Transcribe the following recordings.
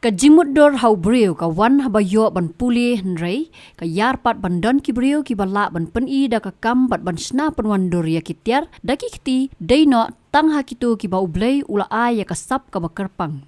Ka jimut dor hau brio ka wan habayo ban Pule Hynrei ka yar pat ban don ki brio ki bala ban pen I da ka kam bat ban Shna penwan dor ya ki Tiar da ki kiti deino tang hakitu ki ba ublei ula ai ya ka sap ka bakerpang.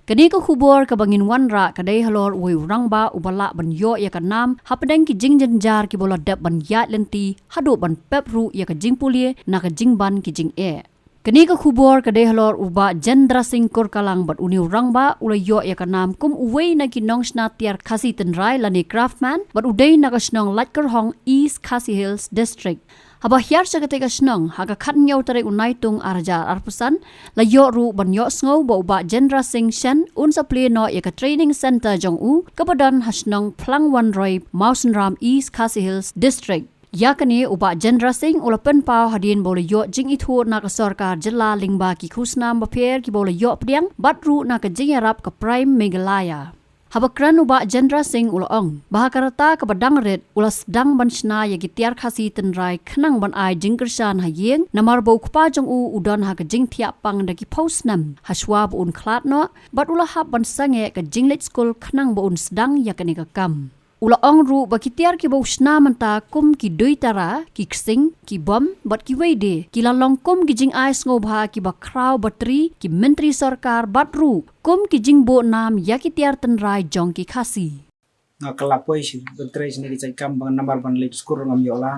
Kani ka hubor ka bangin wanra ka dai halor woi urang ba ubala ban yo ya ka nam hapadeng ki jing janjar ki bola dap ban ya lenti hado ban pep ru ya ka jing Pule na ka jing ban ki jing e. Kani ka khubor ka dehalor uba jendra sing kor kalang bat uni urang ba ula yo ya kanam kum uwei na ki nong Shna Tiar khasi tenrai lani craftman bat udai na ka snong latkar hong East Khasi Hills District. Haba hiar sa ka snong haga khat nyaw tare unai tung arja arpusan la yo ru ban yo sngo ba uba jendra sing Shen un sa ple no ya ka training center jong u kabadan hasnong plang wan roi Mausen Ram East Khasi Hills District. Yakani uba jendra sing ulapen pau hadin bola yo jing itu na ka sarkar jilla lingba ki khusnam bapher ki bola yo pdiang batru na ka jing arab ka prime Meghalaya. Habakran uba jendra sing ulaong bahakarata ka badang red ulas dang ban Shna ya ki Tiar khasi tenrai khnang ban ai jing kersan hayeng namar bo kpa jong u udon ha ka jing thia pang da ki posnam haswa bu un khlat no bat ula hab ban sange ka jing let school khnang bo un sedang yakani ka kam. Ula ong ru ba ki Tiar ki bau Shna manta kum ki doi tara ki ksing ki bom bat ki weide ki lalong kum ki jing ais ngobha ki ba kraw batri ki menteri sarkar bat ru kum ki jing bo nam ya ki Tiar tenrai jong ki khasi na kalapoi si batri sini ki kam bang namar ban late skur ngam yola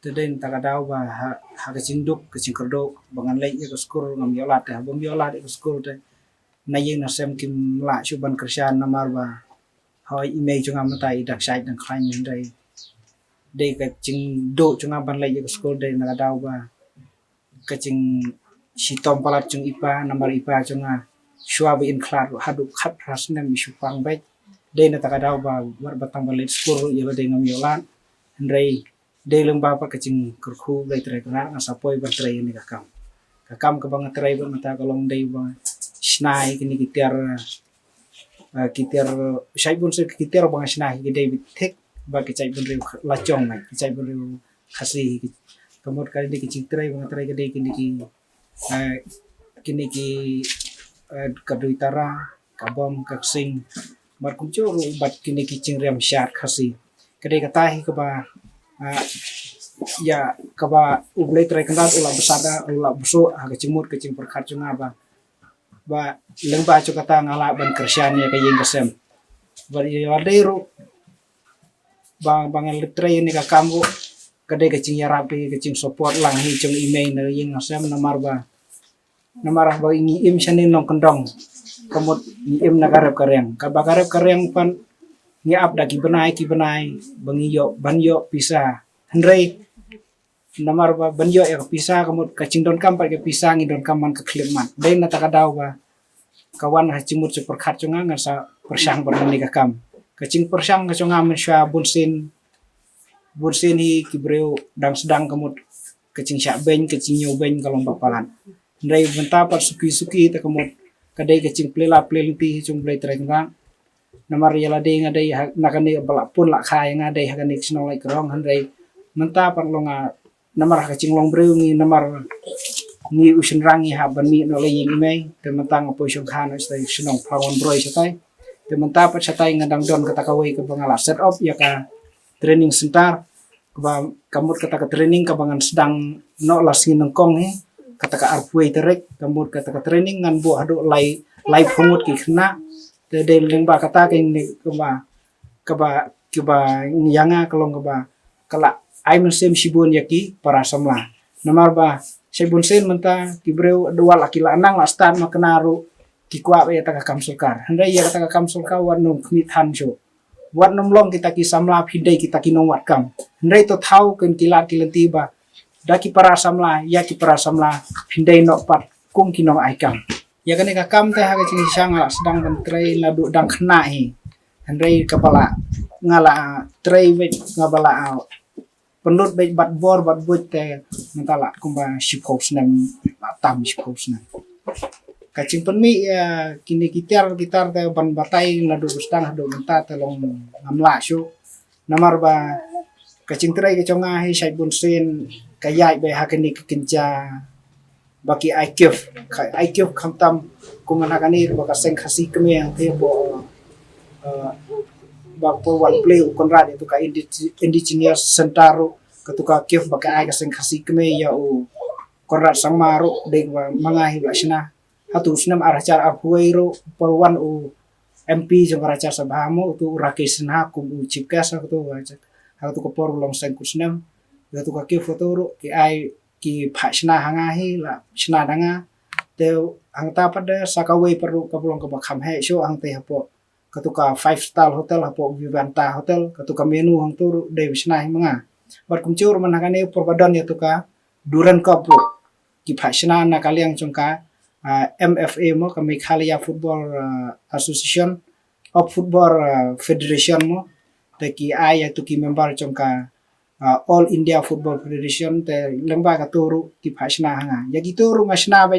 teden takadaw ba ha ka cinduk ka cingkerdo bangan late ya skur ngam yola ta bom yola de skur te na yeng na sem kim la suban kersian namar ba hoi email chung am tai dak site dang khlain Hynrei dei ka ching do chung am ban lai ka school dei na daw ba ka ching sitom palat chung ipa number ipa chung a shwa bi in klar hadu khat rasnem isu pang bai dei na ta daw ba war batang ban lai school ya dei ngam yolan Hynrei dei leng ba pa ka ching kurkhu dei tre kana asa poi ba tre ni ka kam ka bang tre ba mata kalong dei ba Shna kini ki Tiar saibun se ki Tiar bang Shna ki David tek ba ki saibun re la chong na ki saibun re khasi kamot kali ni ki citrai bang trai ki kini ki kadui tara kabom kaksing bar kum choro bat kini ki cingrem syar khasi kadai katai ka ba ya ka ba ublai trai kandat ula besada ula buso ha ka cimut ka cing perkhat cunga ba lengba cho kata ngala ban kersian ya kayeng kesem bari ladero bang letre ni ka kambo kade ke cing yarapi ke cing support lang hi chung email na yeng asem namar ba ingi im sanin nong kendong kamot ni im na karep kareng ka ba karep kareng pan ni ap da ki benai bangi yo ban yo pisa Hynrei namar ba banyo ya pisa kamot kacing don kam pa ke pisa ngi don kam man ka Khlem man dei na takadaw ba kawan ha cimut se perkhat chunga ngasa persang bernani ka kam kacing persang ka chunga men sha bunsin hi ki breu dang sedang kamut kacing sya ben kacing nyo ben kalong bapalan Hynrei benta pat suki ta kamut kadai kacing plelenti chung play trenga namar yala dei ngadai nakani bala pun la khai ngadai hakani snong lai krong Hynrei menta pat longa namar kacing long breu ngi namar ni usin rangi ha ban mi no lei mai te mentang po syong khan stai snong pawon broi satai te menta pat satai ngadang don kata kawai ke bangala set up ya ka training center ba kamut kata ka training ka bangan sedang no lasing nongkong he kata ka arpui terek kamut kata ka training ngan bu hadu lai phungut ki khna te de leng ba kata ke ni ka ba yanga kalong ka ba kala ai men sem sibun yaki para samla namar ba saibun sen menta ki breu dua laki la nang la stan maknaru ki kwa be ta kam sulkar Hynrei ya ta kam sulkar warnum khmit han jo warnum long kita ki samla phidei kita ki nong wat kam Hynrei to thau ken kilat kilenti ba da ki para samla ya ki para samla phidei no pat kum ki nong ai kam ya kane ka kam ta ha ka ching sang la sedang ban trei la du dang khna hi Hynrei kapala ngala trei be ngabala penut baik bat bor bat buat te mentala kumba shiphouse nam tam shiphouse nam kacing penmi ya kini gitar te ban batai na do stang do menta te long ngamla shu namar ba kacing trai ke chonga hi sai bun sen kayai be hakani kinja baki IQ kamtam kumanakani baka seng khasi kami yang te bo bak po one play ukonrad itu ka indigenous sentaro ketuka kif baka ai ka seng khasi kami ya u konrad sangmaru de mangahi ba Shna hatu snam aracar apuero por one u MP jong aracar sabhamu tu rakesh Shna kum u chikas tu hatu ko por long seng kusnam hatu ka kif foto ki ai ki Shna hangahi la Shna danga te angta pada sakaway perlu kapulong ka bakham he show ang te hapo ketuka 5-star hotel hapo Vivanta hotel ketuka menu hang turu de Shna mga bar kumcur manakane perbadon ya tuka duran kapro ki Shna na kaliang chungka MFA mo ka Meghalaya Football Association of Football Federation mo te ki ai ya tu ki member chungka All India Football Federation te lemba ka turu ki Shna hanga ya gitu ru Shna ba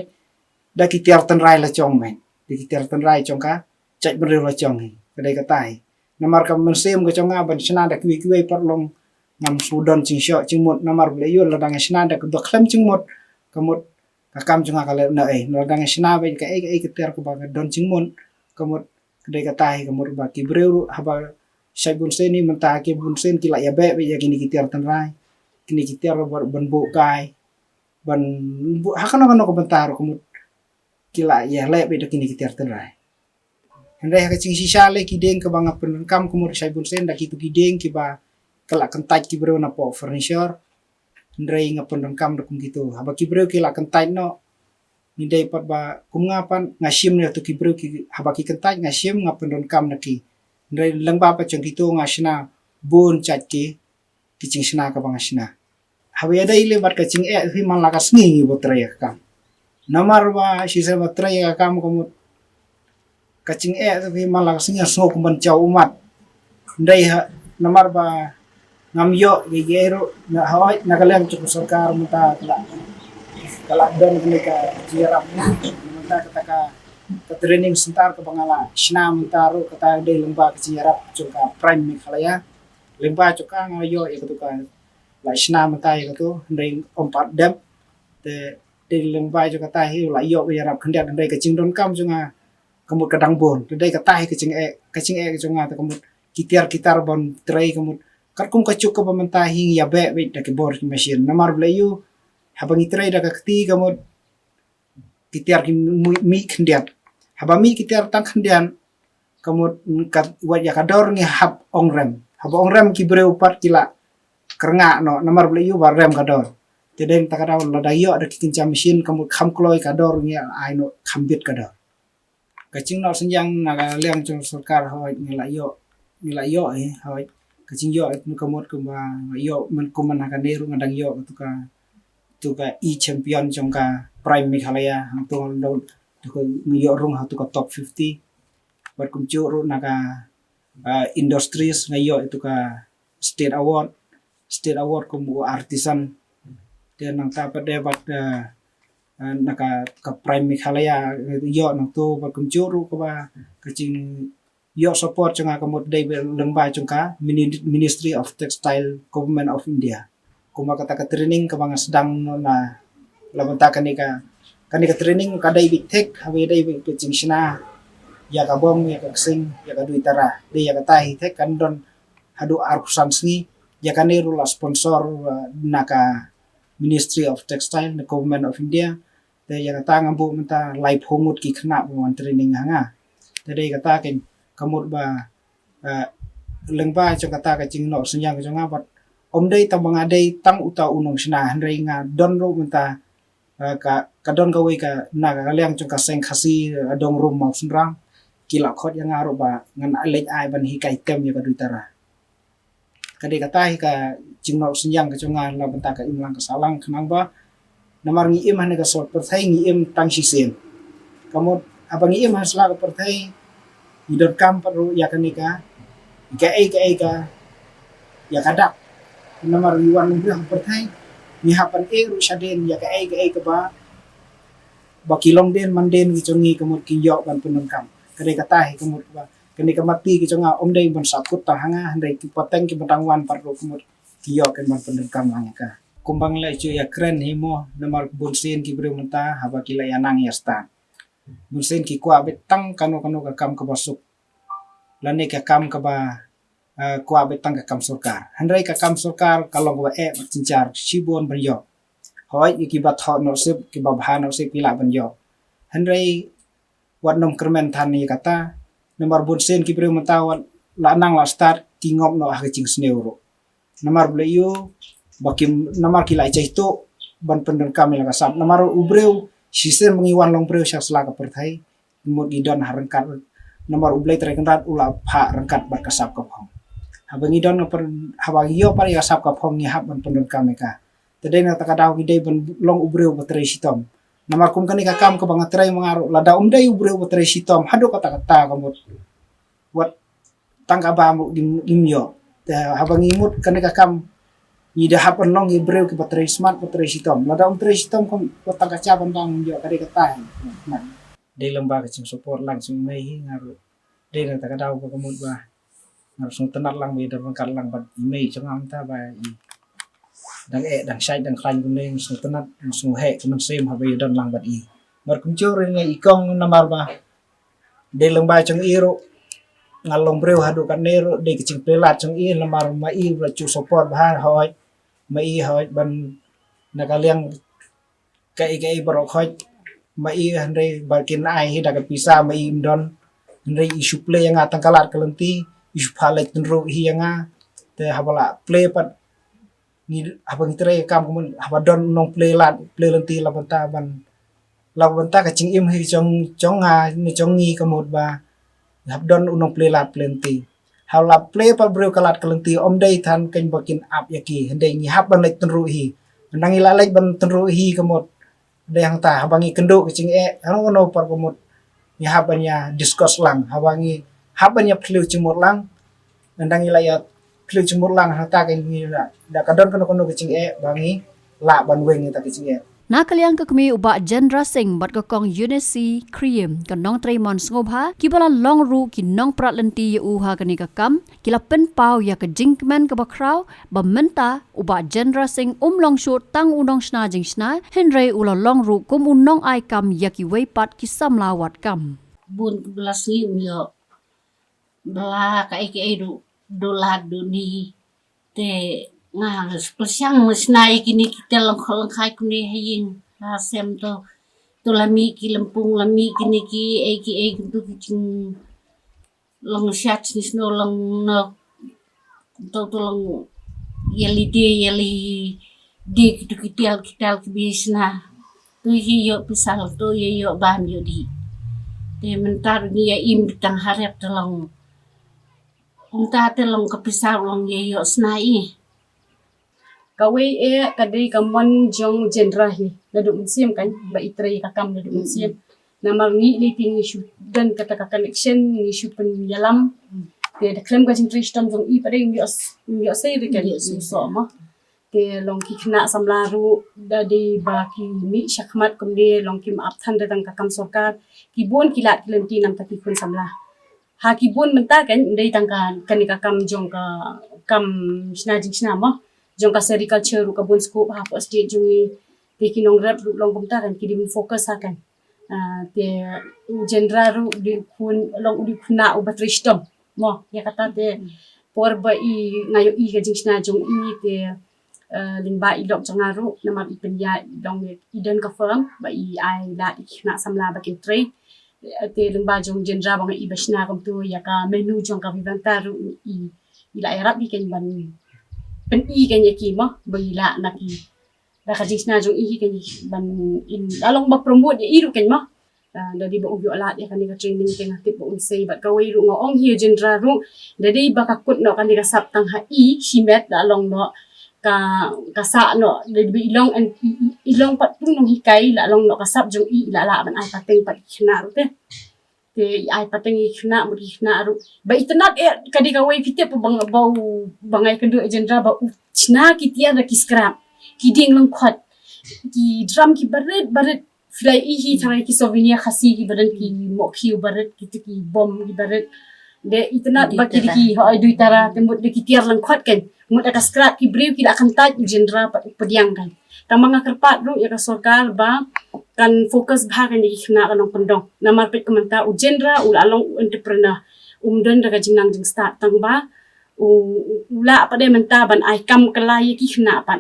da ki tiar tan rai la chong men di ki tiar tan rai chong ka chai ber la chong hi kadai ka tai namar ka museum ka chong ban Shna da Kiwei par long ngam Sudan ching sho ching mot namar ble yo la dang Shna da ka Khlem ching mot kamot ka kam chong ka le na e la dang Shna ba ka e ka tiar ka ba don ching mot kamot kadai ka tai kamot ba ki breu haba sai bun sen ni menta ki bun sen ki la ya be ya kini ki tiar tan rai kini ki tiar ban bo kai ban hakana kana ko bentar kamot kila ya le be kini kitar tenrai Hynrei ka ching sisa le kideng ka banga penkam kumur sai bun sen da kitu kideng ki ba kala kentai ki bro na po furniture Hynrei nga penkam da kum gitu haba ki bro kila kentai no ni dai pat ba kum ngapan ngasim ne to ki bro ki haba ki kentai ngasim nga penkam na ki Hynrei lang ba pa chang gitu nga Shna bun chat ki ching Shna ka banga Shna haba ya dai le bat ka ching hi man la ka sngi botre ka namar ba si sa batray ka kam komut kacing tapi malah singa so kuman chau umat ndai namar ba ngamyo gegero na hawai nagalem cukup sarkar muta kala don ka jiarap muta kata ka training sentar ka bangala Shna mutaru kata dei lemba ka jiarap cuka prime Meghalaya lemba cuka ngayo ya ka la Shna muta ya to ndai ompat dam te de lemba jo kata hi la yo ya rap khandia dai ka chingdon kam junga kamut kadang bon dai ka tai ka ching e junga ta kamut kitar bon trai kamut karkum ka chuk ka bamanta hi ya be da ke bor machine namar blayu habangi trai da ka kti kamut kitar ki mi khandia haba mi kitar tang khandian kamut ka wa ya ka dor ngi hab ongrem hab ongrem ki breu pat kila krenga no namar blayu ba rem ka dor jadi takada la dayo ada kikinca mesin kamu kham kloi kador nya aino khambit kador kacing no senjang naga liang chung sarkar hoi ngelayo hoi kacing yo kamot kuma yo men kuman akan deru ngadang yo tuka champion jongka prime Meghalaya hangtung do tuka yo rung hatu ka top 50 buat kumcu ru naga industries ngayo itu ka state award kumu artisan dia nang tapat dia bat naka ka prime Meghalaya yo nang tu bat kumcuru ka ba kacing yo support changa kamot dai lengba chungka Ministry of Textile Government of India kuma kata ka training ka bang sedang na labanta kanika training ka dai big tech hawe dai kacing Shna ya ka bom ya ka sing ya ka duitara dai ya ka tai tech kan don hadu arkusan sni ya kan la sponsor naka Ministry of Textile the Government of India te yang kata ngambu menta live hongut ki khna buan training hanga te dei kata ken kamut ba lengba cho kata ka ching no senyang cho ngabat om dei tabang adei tang uta unong Shna Hynrei nga don ro menta ka don ka we ka na ka liang cho ka seng khasi dong rum mau sunrang kila khot yang aro ba ngan alej ai ban hi kai tem ya ka duitara kadai kata hi ka jingno senyang ka chunga la benta ka imlang ka salang khnang ba namar ngi im hane ka sort perthai ngi im tang sisen kamot abang ngi im hasla ka perthai idon kam paru ya kanika ka ya kadak namar yuan ngi perthai ni hapan ru shaden ya ka ba kilong den manden ki chungi kamot ki yo ban punun kam kadai kata hi kamot ba kani kamati ki chunga omdei ban saput ta hanga Hynrei ki poteng ki batangwan paru kamot kiyo kan man pendekam hanga ka kumbang la ichu ya kren himo namar bunsin ki brio menta haba kila yanang ya sta bunsin ki kwa betang kano ka kam ka basuk lani ka kam ka ba kwa betang ka kam surkar Hynrei ka kam surkar kalong ba cincar sibon banyo hoi ki ba tho no sip ki ba bha no sip pila banyo Hynrei wat nom kermen than ni kata namar bunsin ki brio menta wat la nang la start ki ngop no ha cing sneuro namar bleyo bakim namar kila itu ban pendon kami la kasap namar ubreu sisen mengiwan long breu syak selaka perthai mut idon harengkat namar ublei trekenrat ula pha rengkat bat kasap ka phong habang idon per habang yo par ya sap ka phong ni hab ban pendon kami ka tedai na takadaw gidei ban long ubreu batrei sitom namar kum kani ka kam ka bangatrai mangaru lada umdai ubreu batrei sitom hado kata kamut wat tangka bamu dimyo habang imut kani ka kam ida hapan long ibreu ki baterai smart baterai sitom lada baterai sitom kom kota kaca bantang jo kare kata nah de lembaga cing support langsung mai ngaru de na takadaw ko kamut ba ngaru sung tenar lang be dan kar lang bat imei cengam ta ba i dang sai dang klan kuning sung tenat sung he kemen sem habe dan lang bat i mar kum jor ngai ikong namar ba de lembaga cing iro ngalong breu hadu kan nero de kicing pelat cing i lemar mai ba cu support ba hoi mai hoi ban nakaliang kai barok hoi mai Hynrei barkin ai hi daga pisa mai don Hynrei isu play yang atang kalat kelenti isu palek tenro hi yang te habala play pat ni abang tre kam kumun habadon nong play lenti labanta ka ching im hi chong ni chong ngi kamut ba habdon unong play lenti hala play pa breu kalat kelenti om dei than ken bakin ap yaki Hynrei ni hab ban lek tenru hi nangi lalek ban tenru hi kamut de yang ta habangi kendo kecing ano par kamut ni habanya discuss lang habangi habanya plu cimur lang nangi layat plu cimur lang hata ken ni da kadon kono kecing bangi la ban weng ta kecing Nakaliang kami uba genre sing bat kokong Unisi Cream kanong Traymon ngobha kibala long ru ki nong prat lenti ye uha kani kakam kila pen pau ya ka jinkman ka bakraw ba menta uba genre sing long shot tang unong Shna jing Shna Hynrei ula long ru kum unong ai kam ya Kiwei pat ki samlawat kam bun belas ni yo bela kai do la do ni te nga spesiang mesnai kini kita long khai kuni hayin ha sem to lami ki lempung lami kini ki tu kicing long shat ni sno long no to long yeli di kitu kital bisna tu hi yo pisal to yo ban yo di te mentar ni ya im tang harap telong unta telong kepisau long yo snai Kawai kadai kaman jong jendrahi laduk musim kan ba itrai kakam laduk musim namar ni liting isu dan kata connection isu penyalam te da Khlem ka jintri stam jong I padai ngi sai de kan so ma te long ki khna samlaru da de ba ki mi shakmat kum de long ki ap than da dang kakam sarkar ki bon kilat lenti nam taki kun samla ha ki bon mentar kan dei tangkan kan kakam jong ka kam Shna jing Shna ma jong ka sericulture ru ka bon scope ha pas state jungi te kinong rap ru long kumta kan kidim focus ha kan te general ru di kun long di kuna ubat ristom mo ya kata te por ba I ngayo I ka jing Shna jong I te lingba I dok jangaru nama I penya dong iden ka firm ba I ai la na samla ba kin trade te lingba jong general bang I basna kum tu ya ka menu jong ka vivanta ru I la erap I kan ban pen I kan yaki mo bila naki da ka jing Shna jong I kan ban in along ba promote ya I ru kan mo dari ba ubyo alat ya kan ka training tengah tip ba unsay ba kawai ru ngong hi jendra ru dari ba kakut no kan ka sap tang ha I himet da along no ka sa no dari ilong pat tung nong hikai la along no ka sap jong I la ban ai pateng pat khna ru te ai pateng I khna mu khna ru ba itnat kadi kawai kite pa bau bangai kendu jendra ba Shna ki Tiar da ki scrap ki ding long khat ki drum ki baret filai I hi thangai ki souvenir khasi ki badan ki mo ki baret ki bom ki baret de itnat baki diki ho ai duitara temut diki tiar lang khot kan mut aka skrat ki briu ki akan taj jenera pediang kan tamanga kerpat ru ya ka sorkar ba kan fokus bahagan di khna kanong pendong namar pet kemanta u jenera u along entrepreneur umden daga jinang jing start tang ba ula apa de menta ban ai kam kelai ki khna pan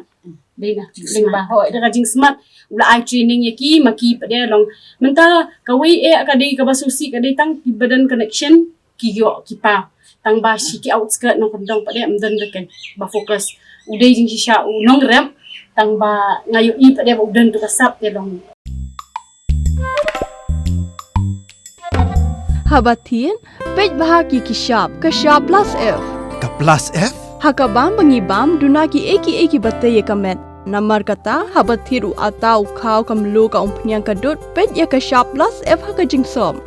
dei na ling ba ho daga jing smart ula ai training yaki maki pada long menta kawai ka dei ka basusi ka dei tang ki badan connection ki yo ki pa tang ba shi ki outskirt nong pendong pada amdan dekan ba fokus udai jing shisha u nong rem tang ba ngayu i pada udan tu kasap te long Habatin pej bahagi ki sharp plus F Ka plus F? hakabam mangibam dunaki eki batay kamet namar kata habathiru atau khaw kamlu ka umpnyang kadut pej ya ka sharp plus F haka jingsom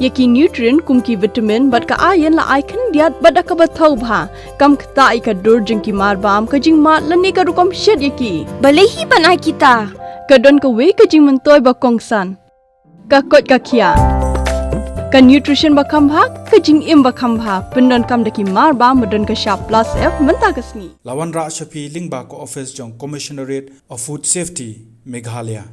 yaki nutrient kumki vitamin bat ka iron la icon diat bada ka bathau bha kam khta I ka dur jingki mar bam ka jing ma lani ka rukom shed yaki balehi banai kita kadon ka we ka jing mentoy ba kongsan ka kot ka khia ka nutrition ba khambha ka jing im ba khambha pendon kam daki mar ba modon ka sharp plus F menta ka sni Lawan Ra Shafi Lingba ko office jong Commissionerate of Food Safety Meghalaya